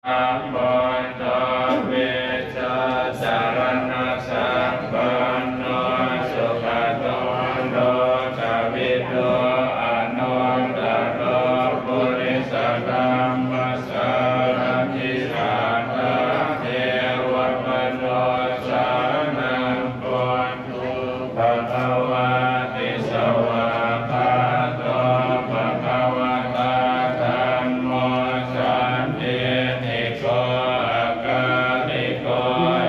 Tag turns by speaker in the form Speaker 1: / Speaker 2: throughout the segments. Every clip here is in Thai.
Speaker 1: ปันตเวชสารณะสัพพันโนสุขโตโลกวิทูอนุตตรปุริสธัมมัสสารทิสัตถะเทวมโนสานังปุญตุภควาติสวากขาโตภควตาธัมโมสันติติโกอาการิโก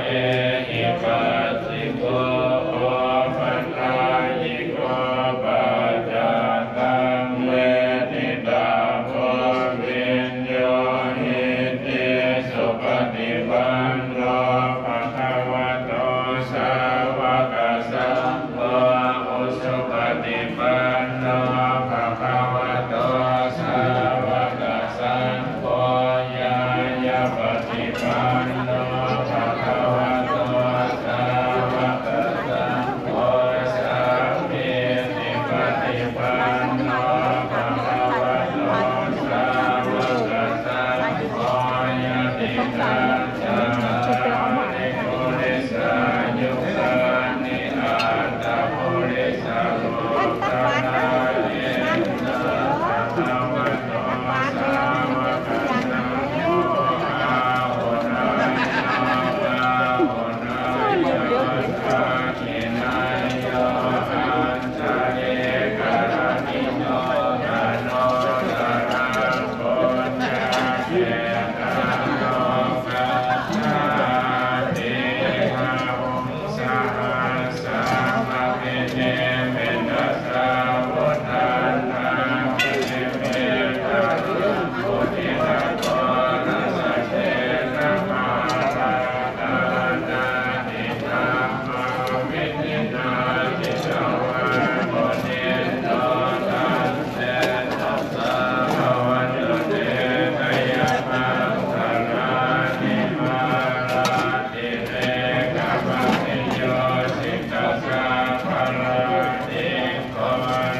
Speaker 1: เอหิปัสสิโกโอปัญญายิโกปัจจตังเวทิตาโพวิญโยหิติสุปฏิปันโนภะคะวะโตสาวกสังโฆอุสุปฏิปันโนภะคะวะโตสาวกสังโฆญาญาปฏิปันโนภะคะวะโตสาวกสังโฆสัพพิติปฏิปันโนภะคะวะโตสาวกสังโฆญาติตังจาริปุริสายุคานิอัตตปุริสาโลกนาเยนะภะคะวะโตสาวกสังโฆอาหุนายวาหุนายกาขินายโยอัญชลิกรณิโนทโนสรังปุญญาเกตาโลกัจจาติหะหุงสหัสสะมะพิเนเมตัสสะวุฒานาภิเมตาปุถิตาโกนัสสะเทนะมาราตานาติธัมมาวินินาติสวะโมเนโตตัสเตตัสสะภะคะวะโตเตชะยะมังคลานิมาราติเรกะปะติโยสิกขัสสะภะระติโก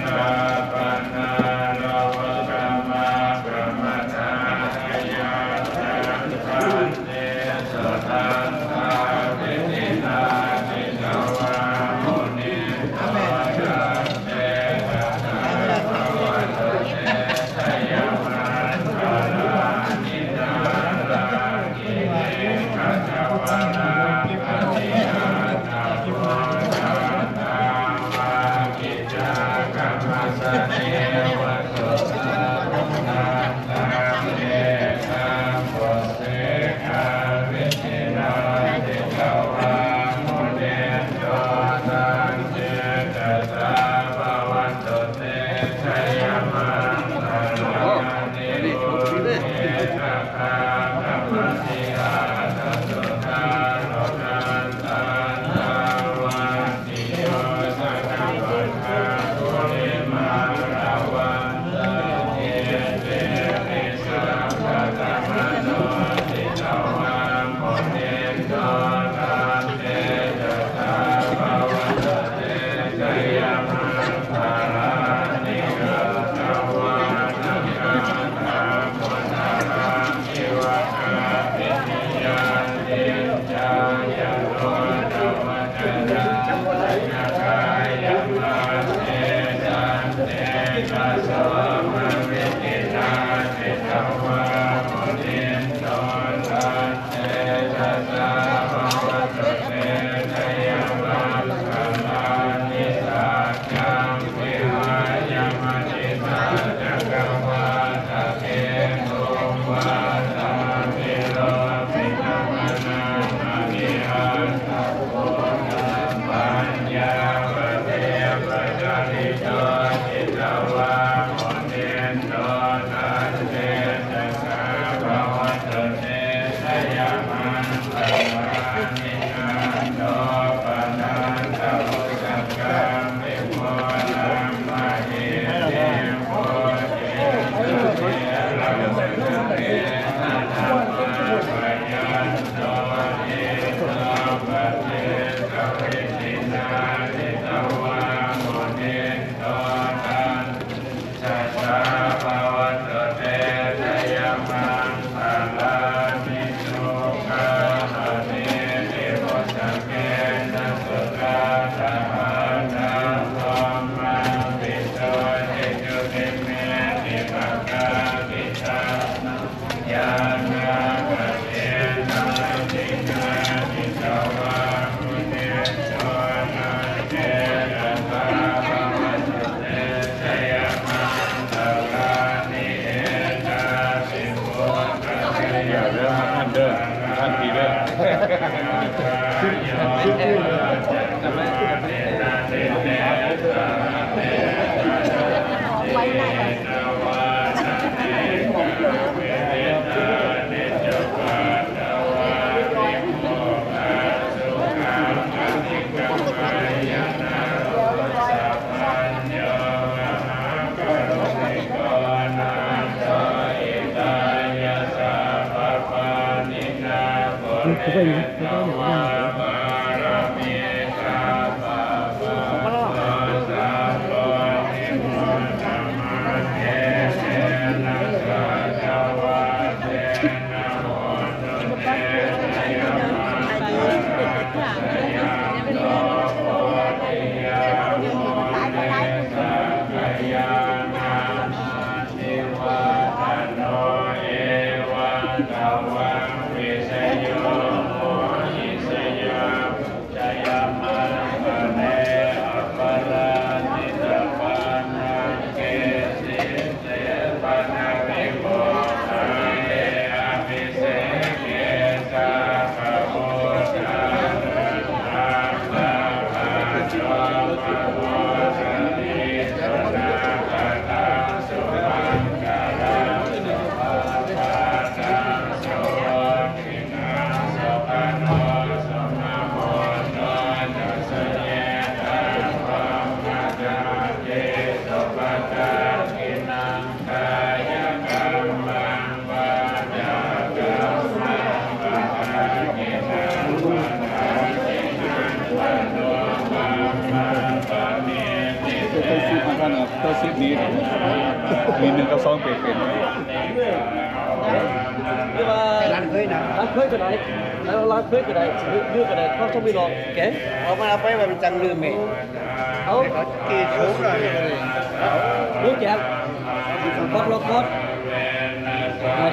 Speaker 1: นาปันนาโลภกรรมะพระมทาญาตังคันเตสุตังคาวินินาติสวะโมนิโตตัสเตตัสสะภะคะวะโตเตชะยะมังคลานินารากิเนกัจจวานาปฏิญาณาโพธาตาวากิจาคัมมัสสะเทวะโสตาพุทธังตังเอตังโพเสกาวิชินาติสวะโมเนโตตังเจตัสสะภะวันโตเตชะยะมังคลานิโรเนตัคาคัมมัสสิอาทัสสุตาโลกันตันตาวาติโยสังฆปัฏฐาภูริมาราวันตะเยเตปิสัพพะธรรมโนติตวะโมเนโตตัสเตตัสสะภะวะโตเตชะยะมังคลานิโรธวะนังคันธาพุทธารังอิวะกาปิติยาติจายะโรธวะจนะสัญญากายะมาเตจันเตนะโสมะวิตินาติตวะโมนิโตตัสเตตัสสะภะวะโตเตชะยะมังคลานิสัจจังวิหายมณิสัจจักวาตะเกตุวาตามิโลภิกขมนามานิหันตโพธัมปัญญาปเทปจาริโตจิตวะโมเนโตตัสเตตัสสะภะวะโตเตชะยะมังคลานิอันโตปะนันตมุสังฆังวิโมนังมหิเตโพเตเตระเวนะเรนะธัมมาปะยันโตเอโตปะเทสะวิตินาติตวะโมเนโตตัสสะภะคะวะโตเตชะยะมังคลานิ เด้อท่านเด้อท่านทีเด้อ
Speaker 2: ไว้ไหน
Speaker 3: Cái gì? Cáiตัวซิดนี้มีหนึ่งกับสองเป็น
Speaker 4: ร้านเคยนะ
Speaker 3: ร้านเคยก็ได้แล้วร้านเคยก็ได้ยืดก็ได้เขาต้องมีลองแก
Speaker 4: เอามาเอาไปมันจังลืมเอง
Speaker 3: เอา
Speaker 4: กี่ชุดเลย
Speaker 3: รู้แจ้งกดลงกด
Speaker 1: นะ